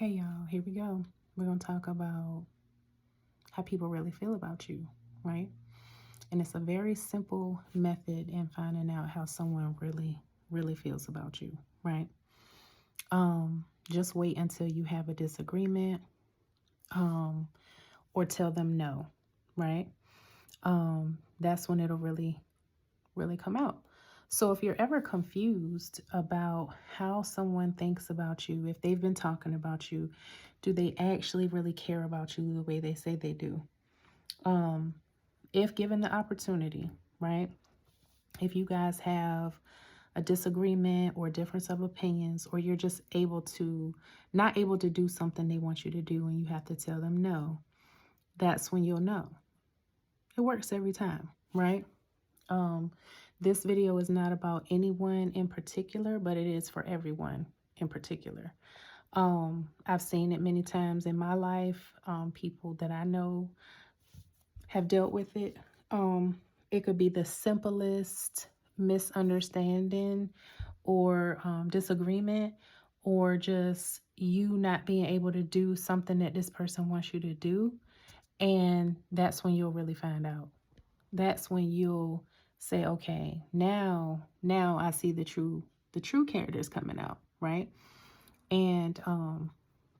Okay, y'all, here we go. We're going to talk about how people really feel about you, right? And it's a very simple method in finding out how someone really feels about you, right? Just wait until you have a disagreement, um, or tell them no, right? That's when it'll really come out. So if you're ever confused about how someone thinks about you, if they've been talking about you, do they actually really care about you the way they say they do? Um, if given the opportunity, right? If you guys have a disagreement or difference of opinions, or you're just not able to do something they want you to do and you have to tell them no, that's when you'll know. It works every time, right? Um, this video is not about anyone in particular, but it is for everyone in particular. I've seen it many times in my life. People that I know have dealt with it. It could be the simplest misunderstanding or disagreement, or just you not being able to do something that this person wants you to do. And that's when you'll really find out. That's when you'll say, okay, now I see the true characters coming out, right? And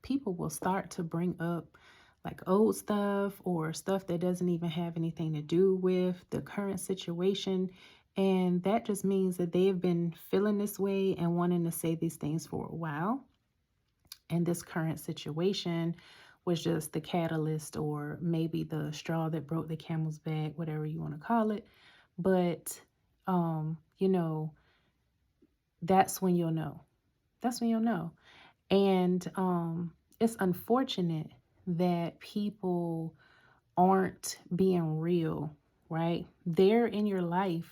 people will start to bring up like old stuff or stuff that doesn't even have anything to do with the current situation. And that just means that they have been feeling this way and wanting to say these things for a while. And this current situation was just the catalyst, or maybe the straw that broke the camel's back, whatever you want to call it. But, you know, that's when you'll know. That's when you'll know. And it's unfortunate that people aren't being real, right? They're in your life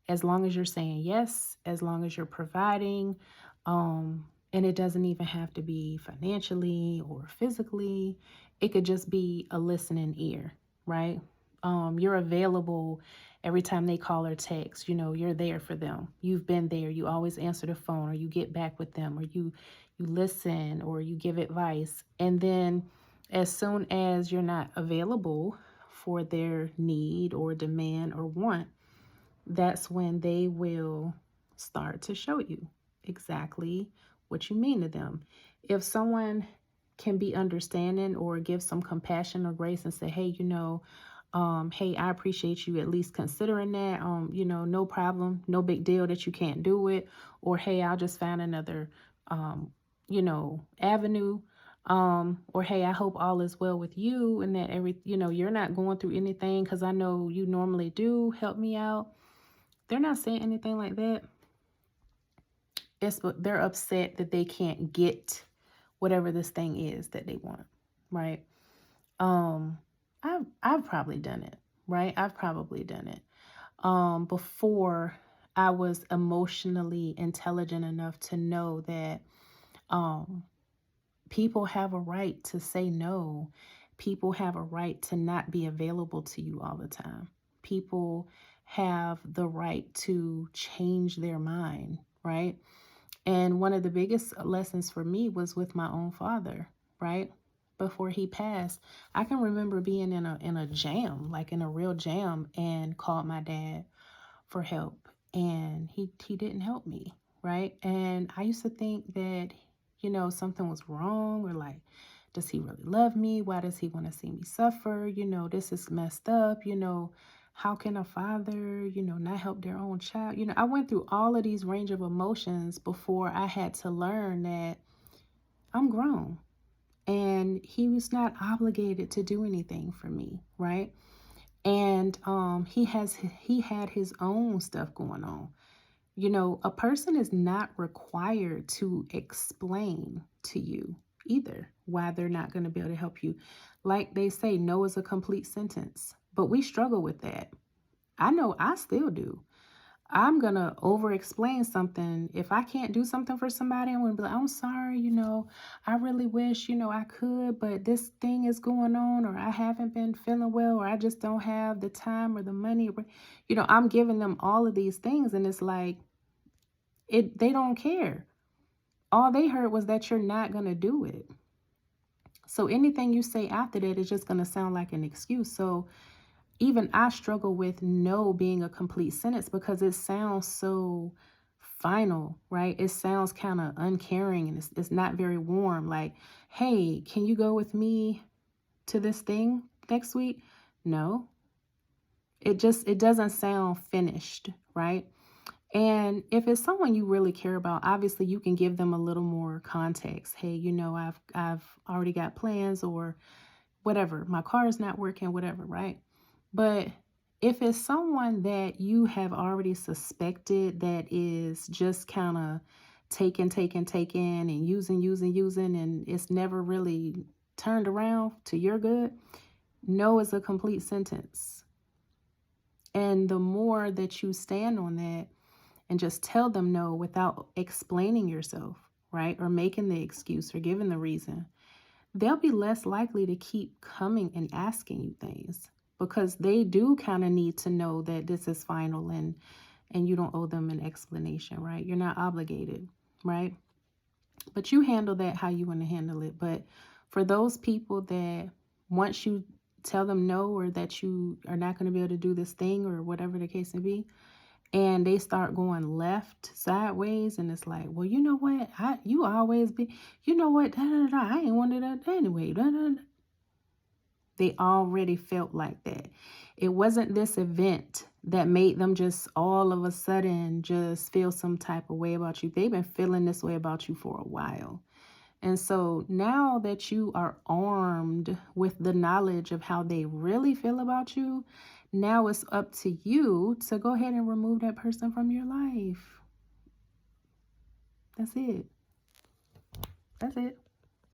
as long as you're saying yes, as long as you're providing. And it doesn't even have to be financially or physically. It could just be a listening ear, right? You're available every time they call or text. You're there for them. You've been there. You always answer the phone, or you get back with them, or you listen, or you give advice. And then as soon as you're not available for their need or demand or want, that's when they will start to show you exactly what you mean to them. If someone can be understanding or give some compassion or grace and say, hey, hey, I appreciate you at least considering that, no problem, no big deal that you can't do it, or hey, I'll just find another, avenue, or hey, I hope all is well with you and that you're not going through anything, because I know you normally do help me out. They're not saying anything like that. They're upset that they can't get whatever this thing is that they want, right? I've probably done it, right? I've probably done it before I was emotionally intelligent enough to know that people have a right to say no. People have a right to not be available to you all the time. People have the right to change their mind, right? And one of the biggest lessons for me was with my own father, right? Before he passed, I can remember being in a jam, like in a real jam, and called my dad for help, and he didn't help me, right? And I used to think that, something was wrong, or like, does he really love me? Why does he want to see me suffer? This is messed up. How can a father, not help their own child? I went through all of these range of emotions before I had to learn that I'm grown and he was not obligated to do anything for me, right? And he had his own stuff going on. A person is not required to explain to you either why they're not going to be able to help you. Like they say, no is a complete sentence, but we struggle with that. I know I still do. I'm going to over explain something. If I can't do something for somebody, I'm going to be like, I'm sorry, I really wish, I could, but this thing is going on, or I haven't been feeling well, or I just don't have the time or the money. I'm giving them all of these things, and it's like, they don't care. All they heard was that you're not going to do it. So anything you say after that is just going to sound like an excuse. So even I struggle with no being a complete sentence because it sounds so final, right? It sounds kind of uncaring and it's not very warm. Like, hey, can you go with me to this thing next week? No, it doesn't sound finished, right? And if it's someone you really care about, obviously you can give them a little more context. Hey, I've already got plans or whatever. My car is not working, whatever, right? But if it's someone that you have already suspected that is just kind of taking, and using, and it's never really turned around to your good, no is a complete sentence. And the more that you stand on that and just tell them no without explaining yourself, right? Or making the excuse or giving the reason, they'll be less likely to keep coming and asking you things because they do kind of need to know that this is final and you don't owe them an explanation, right? You're not obligated, right? But you handle that how you want to handle it. But for those people that once you tell them no or that you are not going to be able to do this thing or whatever the case may be, and they start going left sideways and it's like, well, you know what, you always be, you know what, I ain't wanted that anyway. They already felt like that. It wasn't this event that made them just all of a sudden just feel some type of way about you. They've been feeling this way about you for a while. And so now that you are armed with the knowledge of how they really feel about you, now it's up to you to go ahead and remove that person from your life. That's it. That's it.